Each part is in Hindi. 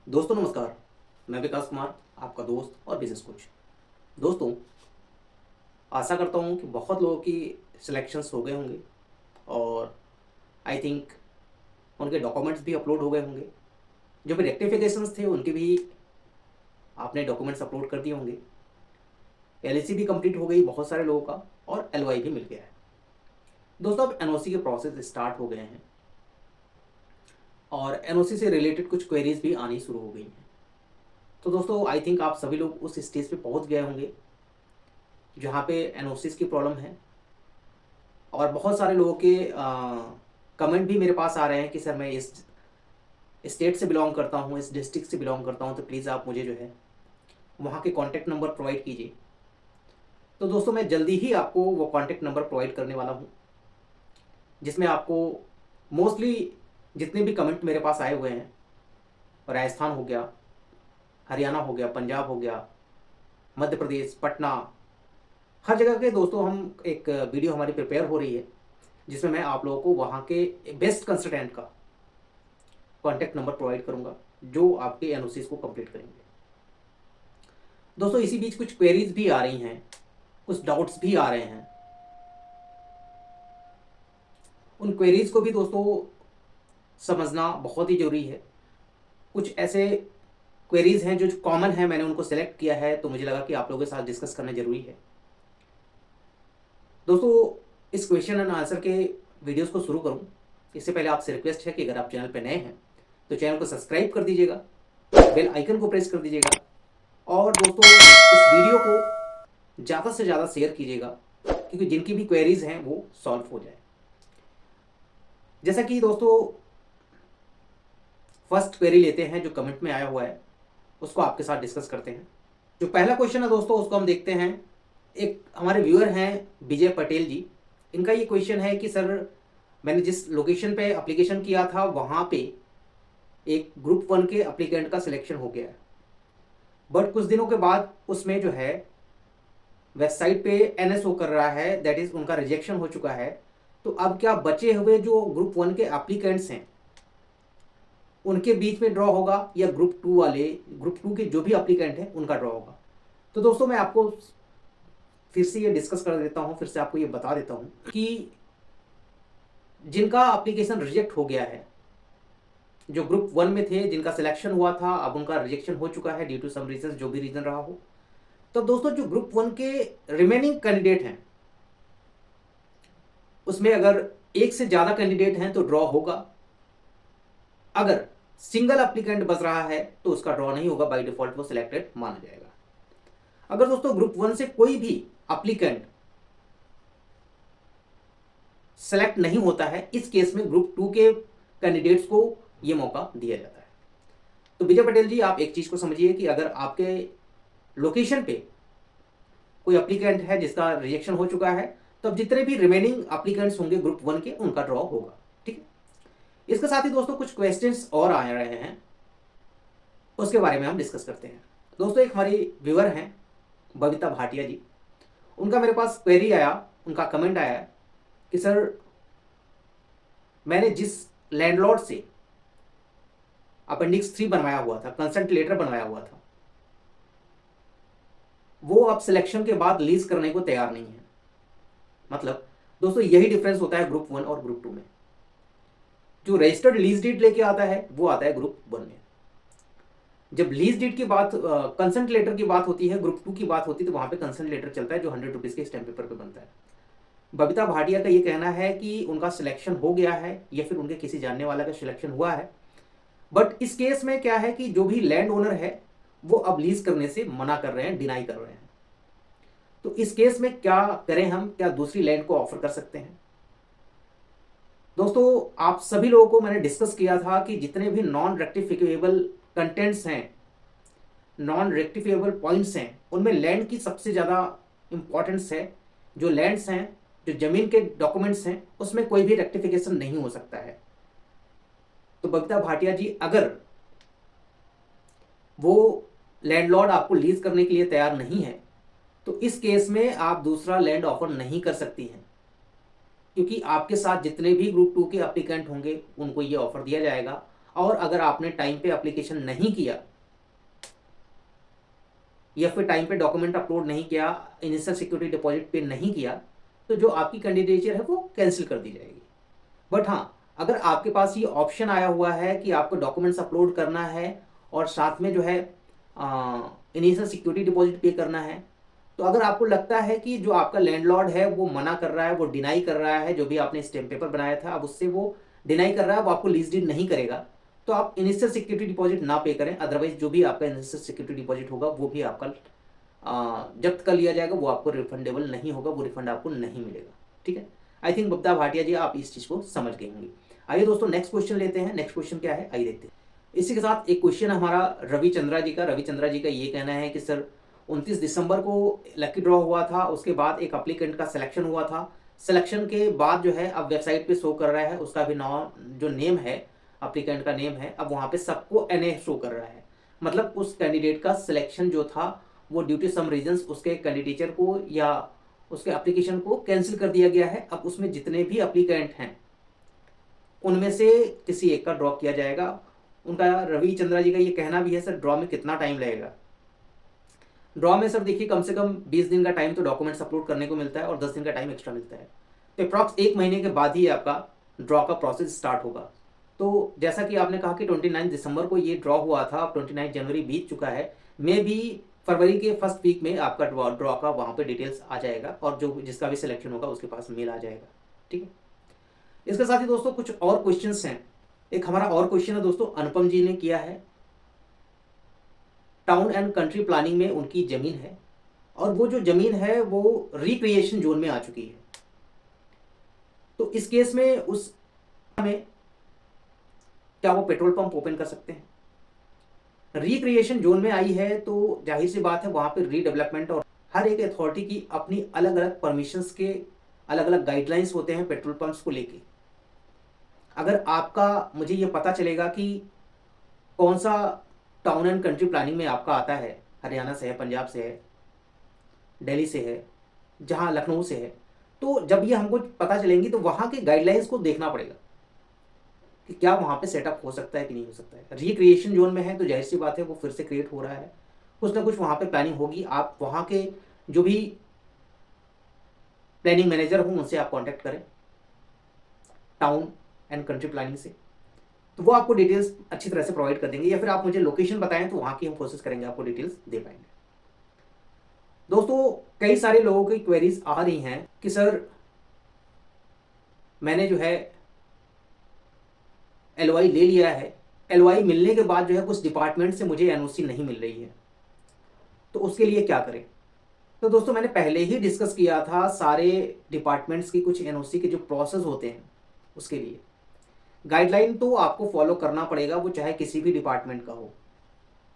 दोस्तों नमस्कार। मैं विकास कुमार, आपका दोस्त और बिजनेस कोच। दोस्तों, आशा करता हूँ कि बहुत लोगों की सिलेक्शंस हो गए होंगे और आई थिंक उनके डॉक्यूमेंट्स भी अपलोड हो गए होंगे। जो भी रेक्टिफिकेशंस थे उनके भी आपने डॉक्यूमेंट्स अपलोड कर दिए होंगे। एलएसी भी कंप्लीट हो गई बहुत सारे लोगों का और एलवाई भी मिल गया है। दोस्तों, अब एनओसी के प्रोसेस स्टार्ट हो गए हैं और एनओसी से रिलेटेड कुछ क्वेरीज भी आनी शुरू हो गई हैं। तो दोस्तों, आई थिंक आप सभी लोग उस स्टेज पे पहुंच गए होंगे जहाँ पे एनओसीज की प्रॉब्लम है। और बहुत सारे लोगों के कमेंट भी मेरे पास आ रहे हैं कि सर मैं इस स्टेट से बिलोंग करता हूँ, इस डिस्ट्रिक्ट से बिलोंग करता हूँ, तो प्लीज़ आप मुझे जो है वहाँ के कॉन्टैक्ट नंबर प्रोवाइड कीजिए। तो दोस्तों, मैं जल्दी ही आपको वो कॉन्टैक्ट नंबर प्रोवाइड करने वाला हूँ, जिसमें आपको मोस्टली जितने भी कमेंट मेरे पास आए हुए हैं, राजस्थान हो गया, हरियाणा हो गया, पंजाब हो गया, मध्य प्रदेश, पटना, हर जगह के दोस्तों हम एक वीडियो हमारी प्रिपेयर हो रही है जिसमें मैं आप लोगों को वहाँ के बेस्ट कंसल्टेंट का कॉन्टैक्ट नंबर प्रोवाइड करूंगा जो आपके एनओसीज को कंप्लीट करेंगे। दोस्तों, इसी बीच कुछ क्वेरीज भी आ रही हैं, कुछ डाउट्स भी आ रहे हैं। उन क्वेरीज को भी दोस्तों समझना बहुत ही जरूरी है। कुछ ऐसे क्वेरीज हैं जो कॉमन है, मैंने उनको सेलेक्ट किया है, तो मुझे लगा कि आप लोगों के साथ डिस्कस करना जरूरी है। दोस्तों, इस क्वेश्चन एंड आंसर के वीडियोस को शुरू करूं इससे पहले आपसे रिक्वेस्ट है कि अगर आप चैनल पर नए हैं तो चैनल को सब्सक्राइब कर दीजिएगा, बेल आइकन को प्रेस कर दीजिएगा और दोस्तों इस वीडियो को ज़्यादा से ज़्यादा शेयर कीजिएगा क्योंकि जिनकी भी क्वेरीज हैं वो सॉल्व हो जाए। जैसा कि दोस्तों फर्स्ट क्वेरी लेते हैं जो कमेंट में आया हुआ है, उसको आपके साथ डिस्कस करते हैं। जो पहला क्वेश्चन है दोस्तों उसको हम देखते हैं। एक हमारे व्यूअर हैं विजय पटेल जी। इनका ये क्वेश्चन है कि सर मैंने जिस लोकेशन पे एप्लीकेशन किया था वहाँ पे एक ग्रुप 1 के एप्लीकेंट का सिलेक्शन हो गया है, बट कुछ दिनों के बाद उसमें जो है वेबसाइट पे एनएसओ कर रहा है, दैट इज उनका रिजेक्शन हो चुका है। तो अब क्या बचे हुए जो ग्रुप 1 के एप्लीकेंट्स हैं उनके बीच में ड्रॉ होगा या ग्रुप 2 के जो भी एप्लीकेंट हैं उनका ड्रॉ होगा? तो दोस्तों मैं आपको फिर से ये डिस्कस कर देता हूँ, फिर से आपको ये बता देता हूँ कि जिनका एप्लीकेशन रिजेक्ट हो गया है, जो ग्रुप 1 में थे, जिनका सिलेक्शन हुआ था, अब उनका रिजेक्शन हो चुका है ड्यू टू सम रीजन, जो भी रीजन रहा हो। तो दोस्तों जो ग्रुप 1 के रिमेनिंग कैंडिडेट हैं उसमें अगर एक से ज्यादा कैंडिडेट हैं तो ड्रॉ होगा। अगर सिंगल एप्लीकेंट बच रहा है तो उसका ड्रॉ नहीं होगा, बाय डिफॉल्ट वो सिलेक्टेड माना जाएगा। अगर दोस्तों ग्रुप 1 से कोई भी एप्लीकेंट सेलेक्ट नहीं होता है, इस केस में ग्रुप 2 के कैंडिडेट्स को यह मौका दिया जाता है। तो विजय पटेल जी, आप एक चीज को समझिए कि अगर आपके लोकेशन पे कोई एप्लीकेंट है जिसका रिजेक्शन हो चुका है तो अब जितने भी रिमेनिंग एप्लीकेंट्स होंगे ग्रुप 1 के उनका ड्रॉ होगा। ठीक है। इसके साथ ही दोस्तों कुछ क्वेश्चंस और आ रहे हैं, उसके बारे में हम डिस्कस करते हैं। दोस्तों एक हमारी व्यूअर हैं बबीता भाटिया जी। उनका मेरे पास क्वेरी आया, उनका कमेंट आया कि सर मैंने जिस लैंडलॉर्ड से अपेंडिक्स 3 बनवाया हुआ था, कंसेंट लेटर बनवाया हुआ था, वो अब सिलेक्शन के बाद लीज करने को तैयार नहीं है। मतलब दोस्तों यही डिफरेंस होता है ग्रुप 1 और ग्रुप 2 में। जो रजिस्टर्ड लीज डीड लेके आता है वो आता है ग्रुप 1 में। जब लीज डीड की बात, कंसेंट लेटर की बात होती है, ग्रुप 2 की बात होती है, तो वहां पे कंसेंट लेटर चलता है जो 100 रुपीज के स्टैम्प पेपर पे बनता है। बबीता भाटिया का ये कहना है कि उनका सिलेक्शन हो गया है या फिर उनके किसी जानने वाला का सिलेक्शन हुआ है, बट इस केस में क्या है कि जो भी लैंड ओनर है वो अब लीज करने से मना कर रहे हैं, डिनाई कर रहे हैं। तो इस केस में क्या करें हम, क्या दूसरी लैंड को ऑफर कर सकते हैं? दोस्तों आप सभी लोगों को मैंने डिस्कस किया था कि जितने भी नॉन रेक्टिफिकेबल कंटेंट्स हैं, नॉन रेक्टिफिकेबल पॉइंट्स हैं, उनमें लैंड की सबसे ज़्यादा इंपॉर्टेंस है। जो लैंड्स हैं, जो जमीन के डॉक्यूमेंट्स हैं, उसमें कोई भी रेक्टिफिकेशन नहीं हो सकता है। तो बबीता भाटिया जी, अगर वो लैंडलॉर्ड आपको लीज करने के लिए तैयार नहीं है तो इस केस में आप दूसरा लैंड ऑफर नहीं कर सकती हैं, क्योंकि आपके साथ जितने भी ग्रुप 2 के एप्लीकेंट होंगे उनको ये ऑफर दिया जाएगा। और अगर आपने टाइम पे एप्लीकेशन नहीं किया या फिर टाइम पे डॉक्यूमेंट अपलोड नहीं किया, इनिशियल सिक्योरिटी डिपॉजिट पे नहीं किया, तो जो आपकी कैंडिडेचर है वो कैंसिल कर दी जाएगी। बट हाँ, अगर आपके पास ये ऑप्शन आया हुआ है कि आपको डॉक्यूमेंट्स अपलोड करना है और साथ में जो है इनिशियल सिक्योरिटी डिपॉजिट पे करना है, तो अगर आपको लगता है कि जो आपका लैंडलॉर्ड है वो मना कर रहा है, वो डिनाई कर रहा है, जो भी आपने स्टैम्प पेपर बनाया था अब उससे वो डिनाई कर रहा है, वो आपको लीज डीड नहीं करेगा, तो आप इनिशियल सिक्योरिटी डिपॉजिट ना पे करें। अदरवाइज जो भी आपका इनिशियल सिक्योरिटी डिपॉजिट होगा वो भी आपका जब्त कर लिया जाएगा, वो आपको रिफंडेबल नहीं होगा, वो रिफंड आपको नहीं मिलेगा। ठीक है, आई थिंक बबीता भाटिया जी आप इस चीज़ को समझ गए होंगे। आइए दोस्तों नेक्स्ट क्वेश्चन लेते हैं। नेक्स्ट क्वेश्चन क्या है आइए देखते हैं। इसी के साथ एक क्वेश्चन हमारा रवि चंद्रा जी का। रवि चंद्रा जी का ये कहना है कि सर 29 दिसंबर को लकी ड्रॉ हुआ था, उसके बाद एक अप्लीकेंट का सिलेक्शन हुआ था। सिलेक्शन के बाद जो है अब वेबसाइट पे शो कर रहा है उसका भी नाम, जो नेम है अप्लीकेंट का नेम है, अब वहाँ पे सबको NA शो कर रहा है। मतलब उस कैंडिडेट का सिलेक्शन जो था वो ड्यू टू सम रीजंस उसके कैंडिडेचर को या उसके एप्लीकेशन को कैंसिल कर दिया गया है। अब उसमें जितने भी एप्लीकेंट हैं उनमें से किसी एक का ड्रॉ किया जाएगा। उनका रवि चंद्रा जी का ये कहना भी है सर ड्रॉ में कितना टाइम लगेगा। ड्रॉ में सर देखिए कम से कम 20 दिन का टाइम तो डॉक्यूमेंट्स अपलोड करने को मिलता है और 10 दिन का टाइम एक्स्ट्रा मिलता है। तो अप्रॉक्स 1 महीने के बाद ही आपका ड्रॉ का प्रोसेस स्टार्ट होगा। तो जैसा कि आपने कहा कि 29 दिसंबर को ये ड्रॉ हुआ था, अब 29 जनवरी बीत चुका है, मे भी फरवरी के फर्स्ट वीक में आपका ड्रॉ का वहाँ पे डिटेल्स आ जाएगा और जो जिसका भी सिलेक्शन होगा उसके पास मेल आ जाएगा। ठीक है, इसके साथ ही दोस्तों कुछ और क्वेश्चंस हैं। एक हमारा और क्वेश्चन है दोस्तों, अनुपम जी ने किया है। टाउन एंड कंट्री प्लानिंग में उनकी जमीन है और वो जो जमीन है वो रिक्रिएशन जोन में आ चुकी है। तो इस केस में उस में क्या वो पेट्रोल पंप ओपन कर सकते हैं? रिक्रिएशन जोन में आई है तो जाहिर सी बात है वहां पे रीडेवलपमेंट और हर एक अथॉरिटी की अपनी अलग अलग परमिशंस के अलग अलग गाइडलाइंस होते हैं पेट्रोल पंप्स को लेके। अगर आपका मुझे ये पता चलेगा कि कौन सा टाउन एंड कंट्री प्लानिंग में आपका आता है, हरियाणा से है, पंजाब से है, दिल्ली से है, जहाँ लखनऊ से है, तो जब ये हमको पता चलेंगी तो वहाँ के गाइडलाइंस को देखना पड़ेगा कि क्या वहाँ पे सेटअप हो सकता है कि नहीं हो सकता है। रिक्रिएशन जोन में है तो जाहिर सी बात है वो फिर से क्रिएट हो रहा है, कुछ ना कुछ वहाँ पे प्लानिंग होगी। आप वहाँ के जो भी प्लानिंग मैनेजर हों उनसे आप कॉन्टैक्ट करें टाउन एंड कंट्री प्लानिंग से, तो वो आपको डिटेल्स अच्छी तरह से प्रोवाइड कर देंगे, या फिर आप मुझे लोकेशन बताएं तो वहाँ की हम कोशिश करेंगे आपको डिटेल्स दे पाएंगे। दोस्तों कई सारे लोगों की क्वेरीज आ रही हैं कि सर मैंने जो है LOI ले लिया है, LOI मिलने के बाद जो है कुछ डिपार्टमेंट से मुझे NOC नहीं मिल रही है, तो उसके लिए क्या करें? तो दोस्तों मैंने पहले ही डिस्कस किया था सारे डिपार्टमेंट्स की कुछ NOC के जो प्रोसेस होते हैं उसके लिए गाइडलाइन तो आपको फॉलो करना पड़ेगा, वो चाहे किसी भी डिपार्टमेंट का हो,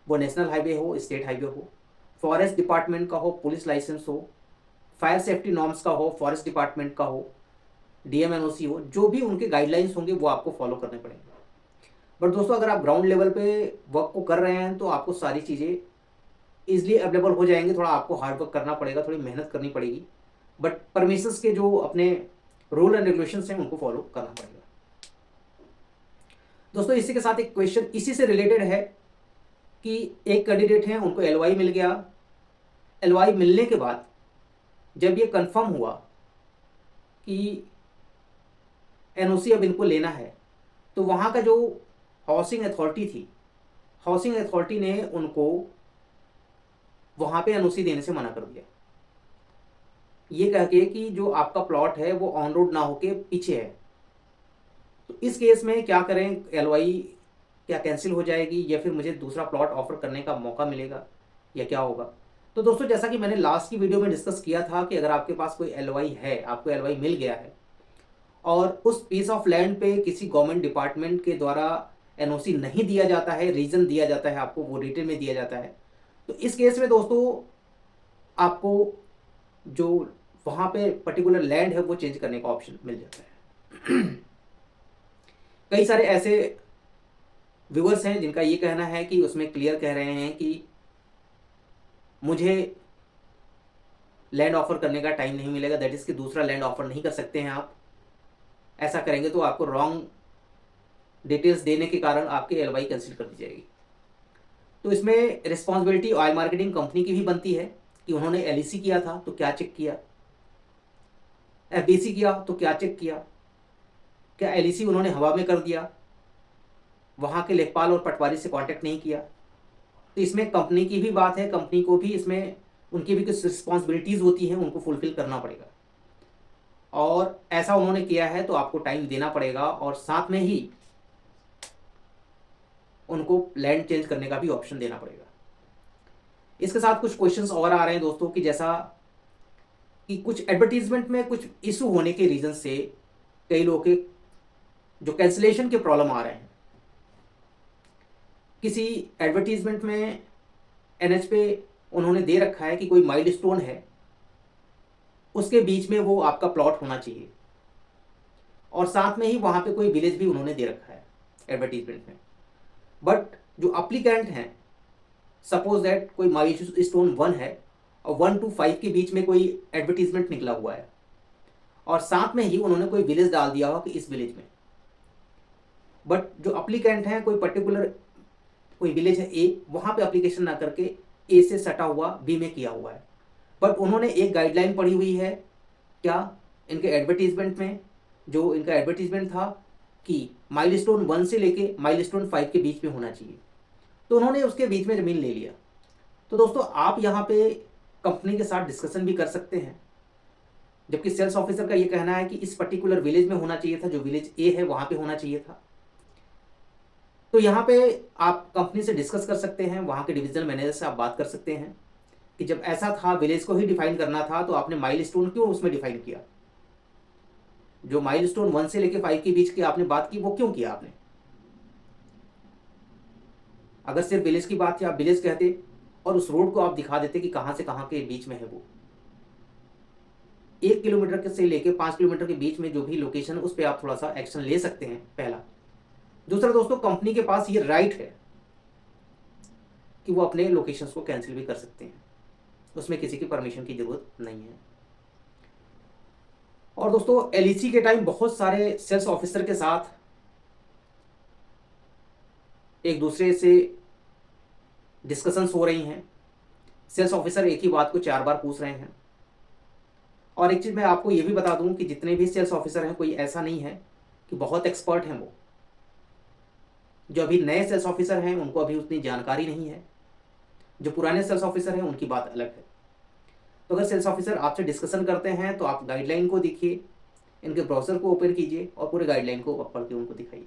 वो नेशनल हाईवे हो, स्टेट हाईवे हो, फॉरेस्ट डिपार्टमेंट का हो, पुलिस लाइसेंस हो, फायर सेफ्टी नॉर्म्स का हो, फॉरेस्ट डिपार्टमेंट का हो, DMNOC हो, जो भी उनके गाइडलाइंस होंगे वो आपको फॉलो करने पड़ेंगे। बट दोस्तों अगर आप ग्राउंड लेवल पे वर्क को कर रहे हैं तो आपको सारी चीज़ें ईजिली अवेलेबल हो जाएंगी। थोड़ा आपको हार्ड वर्क करना पड़ेगा, थोड़ी मेहनत करनी पड़ेगी, बट परमिशंस के जो अपने रूल एंड रेगुलेशंस हैं उनको फॉलो करना पड़ेगा। दोस्तों इसी के साथ एक क्वेश्चन इसी से रिलेटेड है कि एक कैंडिडेट हैं उनको LOI मिल गया, LOI मिलने के बाद जब ये कंफर्म हुआ कि NOC अब इनको लेना है, तो वहाँ का जो हाउसिंग अथॉरिटी थी, हाउसिंग अथॉरिटी ने उनको वहाँ पे NOC देने से मना कर दिया, ये कह के कि जो आपका प्लॉट है वो ऑन रोड ना होके पीछे है। तो इस केस में क्या करें, LOI क्या कैंसिल हो जाएगी या फिर मुझे दूसरा प्लॉट ऑफर करने का मौका मिलेगा या क्या होगा? तो दोस्तों जैसा कि मैंने लास्ट की वीडियो में डिस्कस किया था कि अगर आपके पास कोई LOI है, आपको LOI मिल गया है और उस पीस ऑफ लैंड पे किसी गवर्नमेंट डिपार्टमेंट के द्वारा NOC नहीं दिया जाता है, रीज़न दिया जाता है आपको, वो रिटन में दिया जाता है, तो इस केस में दोस्तों आपको जो वहाँ पे पर्टिकुलर लैंड है वो चेंज करने का ऑप्शन मिल जाता है। कई सारे ऐसे व्यूअर्स हैं जिनका ये कहना है कि उसमें क्लियर कह रहे हैं कि मुझे लैंड ऑफर करने का टाइम नहीं मिलेगा, दैट इज़ कि दूसरा लैंड ऑफर नहीं कर सकते हैं आप। ऐसा करेंगे तो आपको रॉन्ग डिटेल्स देने के कारण आपकी एलवाई कैंसिल कर दी जाएगी। तो इसमें रिस्पॉन्सिबिलिटी ऑयल मार्केटिंग कंपनी की भी बनती है कि उन्होंने एलईसी किया था तो क्या चेक किया, एफबीसी किया तो क्या चेक किया, क्या एलईसी उन्होंने हवा में कर दिया, वहाँ के लेखपाल और पटवारी से कांटेक्ट नहीं किया। तो इसमें कंपनी की भी बात है, कंपनी को भी इसमें उनकी भी कुछ रिस्पॉन्सिबिलिटीज़ होती हैं, उनको फुलफिल करना पड़ेगा। और ऐसा उन्होंने किया है तो आपको टाइम देना पड़ेगा, और साथ में ही उनको लैंड चेंज करने का भी ऑप्शन देना पड़ेगा। इसके साथ कुछ क्वेश्चंस और आ रहे हैं दोस्तों, कि जैसा कि कुछ एडवर्टीजमेंट में कुछ इशू होने के रीज़न से कई लोगों के जो कैंसिलेशन के प्रॉब्लम आ रहे हैं। किसी एडवर्टीजमेंट में एनएच पे उन्होंने दे रखा है कि कोई माइलस्टोन है, उसके बीच में वो आपका प्लॉट होना चाहिए, और साथ में ही वहाँ पे कोई विलेज भी उन्होंने दे रखा है एडवर्टीजमेंट में। बट जो अप्लीकेंट हैं, सपोज दैट कोई माइलस्टोन 1 है और 1 to 5 के बीच में कोई एडवर्टीजमेंट निकला हुआ है, और साथ में ही उन्होंने कोई विलेज डाल दिया हो कि इस विलेज में। बट जो अप्लीकेंट हैं कोई पर्टिकुलर कोई विलेज है ए, वहाँ पे एप्लीकेशन ना करके ए से सटा हुआ बी में किया हुआ है। बट उन्होंने एक गाइडलाइन पढ़ी हुई है, क्या इनके एडवर्टीजमेंट में, जो इनका एडवर्टीजमेंट था कि माइलस्टोन 1 से लेके माइलस्टोन 5 के बीच में होना चाहिए, तो उन्होंने उसके बीच में ज़मीन ले लिया। तो दोस्तों आप यहाँ पे कंपनी के साथ डिस्कशन भी कर सकते हैं, जबकि सेल्स ऑफिसर का ये कहना है कि इस पर्टिकुलर विलेज में होना चाहिए था, जो विलेज ए है वहाँ पे होना चाहिए था। तो यहाँ पे आप कंपनी से डिस्कस कर सकते हैं, वहाँ के डिविजनल मैनेजर से आप बात कर सकते हैं कि जब ऐसा था, विलेज को ही डिफाइन करना था, तो आपने माइलस्टोन क्यों उसमें डिफाइन किया, जो माइलस्टोन 1 से लेके 5 के बीच की आपने बात की वो क्यों किया आपने। अगर सिर्फ विलेज की बात थी, आप विलेज कहते और उस रोड को आप दिखा देते कि कहाँ से कहाँ के बीच में है वो। 1 किलोमीटर के से लेके 5 किलोमीटर के बीच में जो भी लोकेशन है, उस पर आप थोड़ा सा एक्शन ले सकते हैं, पहला। दूसरा दोस्तों, कंपनी के पास ये राइट है कि वो अपने लोकेशंस को कैंसिल भी कर सकते हैं, उसमें किसी की परमिशन की जरूरत नहीं है। और दोस्तों एलईसी के टाइम बहुत सारे सेल्स ऑफिसर के साथ एक दूसरे से डिस्कशंस हो रही हैं, सेल्स ऑफिसर एक ही बात को 4 बार पूछ रहे हैं। और एक चीज़ मैं आपको ये भी बता दूं कि जितने भी सेल्स ऑफिसर हैं, कोई ऐसा नहीं है कि बहुत एक्सपर्ट हैं वो। जो अभी नए सेल्स ऑफिसर हैं उनको अभी उतनी जानकारी नहीं है, जो पुराने सेल्स ऑफिसर हैं उनकी बात अलग है। तो अगर सेल्स ऑफिसर आपसे डिस्कशन करते हैं तो आप गाइडलाइन को देखिए, इनके ब्राउज़र को ओपन कीजिए और पूरे गाइडलाइन को पढ़ के उनको दिखाइए।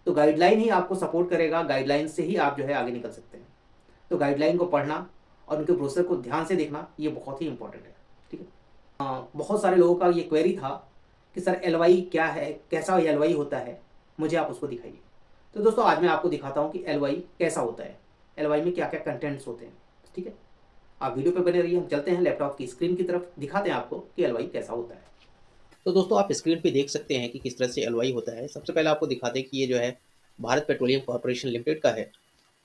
तो गाइडलाइन ही आपको सपोर्ट करेगा, गाइडलाइन से ही आप जो है आगे निकल सकते हैं। तो गाइडलाइन को पढ़ना और उनके ब्राउज़र को ध्यान से देखना, ये बहुत ही इंपॉर्टेंट है, ठीक है। बहुत सारे लोगों का ये क्वेरी था कि सर एलवाई क्या है, कैसा एलवाई होता है, मुझे आप उसको दिखाइए। तो दोस्तों आज मैं आपको दिखाता हूँ कि एलवाई कैसा होता है, एलवाई में क्या क्या कंटेंट्स होते हैं, ठीक है। आप वीडियो पे बने रहिए, हम चलते हैं लैपटॉप की स्क्रीन की तरफ, दिखाते हैं आपको कि एलवाई कैसा होता है। तो दोस्तों आप स्क्रीन पे देख सकते हैं कि किस तरह से एलवाई होता है। सबसे पहले आपको दिखाते हैं कि ये जो है भारत पेट्रोलियम कॉर्पोरेशन लिमिटेड का है।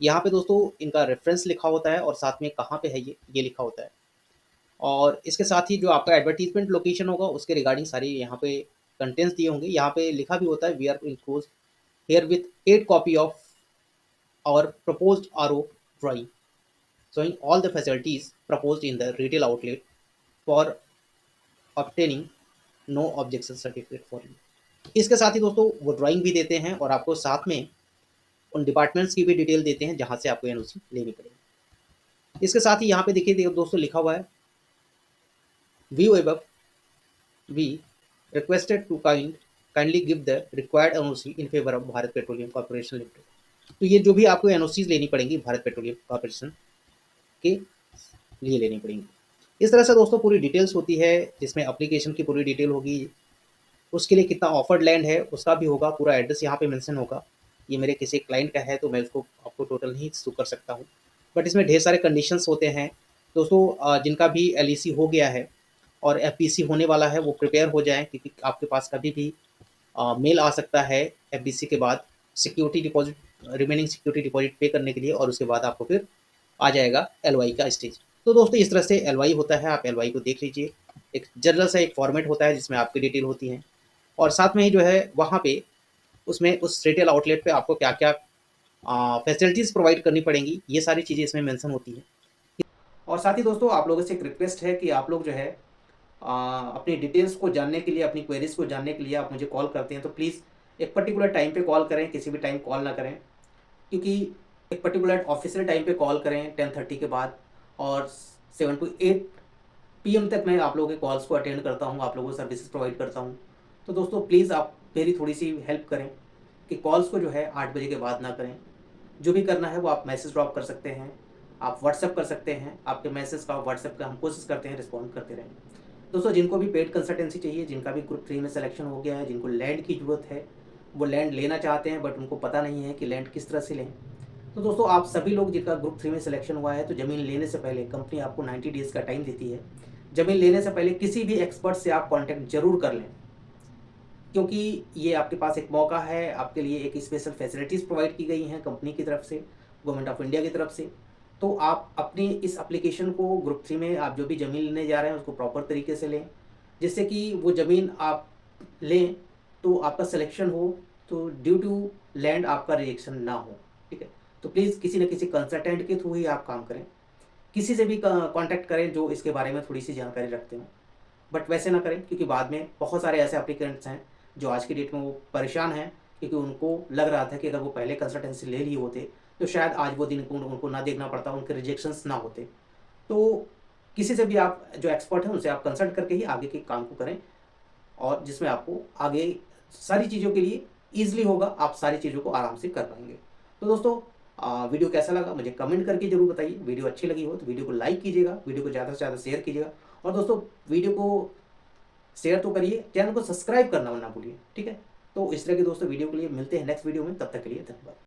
यहाँ पे दोस्तों इनका रेफरेंस लिखा होता है और साथ में कहाँ पे है ये लिखा होता है। और इसके साथ ही जो आपका एडवर्टीजमेंट लोकेशन होगा उसके रिगार्डिंग सारी यहाँ पे कंटेंट्स दिए होंगे। यहाँ पे लिखा भी होता है, we are enclose here with 8 copy of our proposed RO drawing showing all the facilities proposed in the retail outlet for obtaining no objection certificate for you। इसके साथ ही दोस्तों वो ड्राइंग भी देते हैं और आपको साथ में उन डिपार्टमेंट्स की भी डिटेल देते हैं जहाँ से आपको एनओसी लेनी पड़ेगी। इसके साथ ही यहाँ पे देखिए दोस्तों लिखा हुआ है, view above we requested to kindly give the required NOC in favor of Bharat petroleum corporation limited. तो ये जो भी आपको एनओसीज लेनी पड़ेंगी भारत पेट्रोलियम कॉर्पोरेशन के लिए लेनी पड़ेंगी। इस तरह से दोस्तों पूरी डिटेल्स होती है, जिसमें एप्लीकेशन की पूरी डिटेल होगी, उसके लिए कितना ऑफर्ड लैंड है उसका भी होगा, पूरा एड्रेस यहाँ पे मेंशन होगा। ये मेरे किसी क्लाइंट का है तो मैं उसको आपको टोटल नहीं शो कर सकता हूँ, बट इसमें ढेर सारे कंडीशंस होते हैं दोस्तों। जिनका भी एलईसी हो गया है और एफबीसी होने वाला है वो प्रिपेयर हो जाएं, क्योंकि आपके पास कभी भी मेल आ सकता है एफबीसी के बाद security deposit, remaining security deposit पे करने के लिए, और उसके बाद आपको फिर आ जाएगा एलवाई का स्टेज। तो दोस्तों इस तरह से एलवाई होता है, आप एलवाई को देख लीजिए। एक जनरल सा एक फॉर्मेट होता है जिसमें आपकी डिटेल होती है, और साथ में ही जो है वहाँ पे उसमें उस रिटेल आउटलेट पे आपको क्या क्या फैसिलिटीज़ प्रोवाइड करनी पड़ेंगी, ये सारी चीज़ें इसमें मेंशन होती हैं। और साथ ही दोस्तों आप लोगों से एक रिक्वेस्ट है कि आप लोग जो है अपनी डिटेल्स को जानने के लिए, अपनी क्वेरीज को जानने के लिए आप मुझे कॉल करते हैं तो प्लीज़ एक पर्टिकुलर टाइम पे कॉल करें, किसी भी टाइम कॉल ना करें, क्योंकि एक पर्टिकुलर ऑफिशियल टाइम पे कॉल करें 10:30 के बाद, और 7 to 8 PM तक मैं आप लोगों के कॉल्स को अटेंड करता हूँ, आप लोगों को सर्विसेज प्रोवाइड करता हूँ। तो दोस्तों प्लीज़ आप मेरी थोड़ी सी हेल्प करें कि कॉल्स को जो है 8 बजे के बाद ना करें। जो भी करना है वो आप मैसेज ड्रॉप कर सकते हैं, आप व्हाट्सएप कर सकते हैं, आपके मैसेज का व्हाट्सएप का हम कोशिश करते हैं रिस्पॉन्ड करते रहें। दोस्तों जिनको भी पेड कंसल्टेंसी चाहिए, जिनका भी ग्रुप 3 में सिलेक्शन हो गया है, जिनको लैंड की ज़रूरत है, वो लैंड लेना चाहते हैं बट उनको पता नहीं है कि लैंड किस तरह से लें, तो दोस्तों आप सभी लोग जिनका ग्रुप 3 में सिलेक्शन हुआ है, तो ज़मीन लेने से पहले कंपनी आपको 90 डेज़ का टाइम देती है। ज़मीन लेने से पहले किसी भी एक्सपर्ट से आप कॉन्टैक्ट ज़रूर कर लें, क्योंकि ये आपके पास एक मौका है, आपके लिए एक स्पेशल फैसिलिटीज़ प्रोवाइड की गई हैं कंपनी की तरफ से, गवर्नमेंट ऑफ इंडिया की तरफ से। तो आप अपनी इस एप्लीकेशन को ग्रुप 3 में आप जो भी ज़मीन लेने जा रहे हैं उसको प्रॉपर तरीके से लें, जिससे कि वो ज़मीन आप लें तो आपका सिलेक्शन हो, तो ड्यू टू लैंड आपका रिजेक्शन ना हो, ठीक है। तो प्लीज़ किसी न किसी कंसल्टेंट के थ्रू ही आप काम करें, किसी से भी कांटेक्ट करें जो इसके बारे में थोड़ी सी जानकारी रखते हो, बट वैसे ना करें, क्योंकि बाद में बहुत सारे ऐसे एप्लीकेंट्स हैं जो आज की डेट में वो परेशान हैं, क्योंकि उनको लग रहा था कि अगर वो पहले कंसल्टेंसी ले लिए होते तो शायद आज वो दिन उनको ना देखना पड़ता, उनके रिजेक्शंस ना होते। तो किसी से भी आप जो एक्सपर्ट हैं उनसे आप कंसल्ट करके ही आगे के काम को करें, और जिसमें आपको आगे सारी चीज़ों के लिए ईज़िली होगा, आप सारी चीज़ों को आराम से कर पाएँगे। तो दोस्तों वीडियो कैसा लगा मुझे कमेंट करके ज़रूर बताइए। वीडियो अच्छी लगी हो तो वीडियो को लाइक कीजिएगा, वीडियो को ज़्यादा से ज़्यादा शेयर कीजिएगा, और दोस्तों वीडियो को शेयर तो करिए, चैनल को सब्सक्राइब करना ना भूलिए, ठीक है। तो इस तरह के दोस्तों वीडियो के लिए मिलते हैं नेक्स्ट वीडियो में, तब तक के लिए धन्यवाद।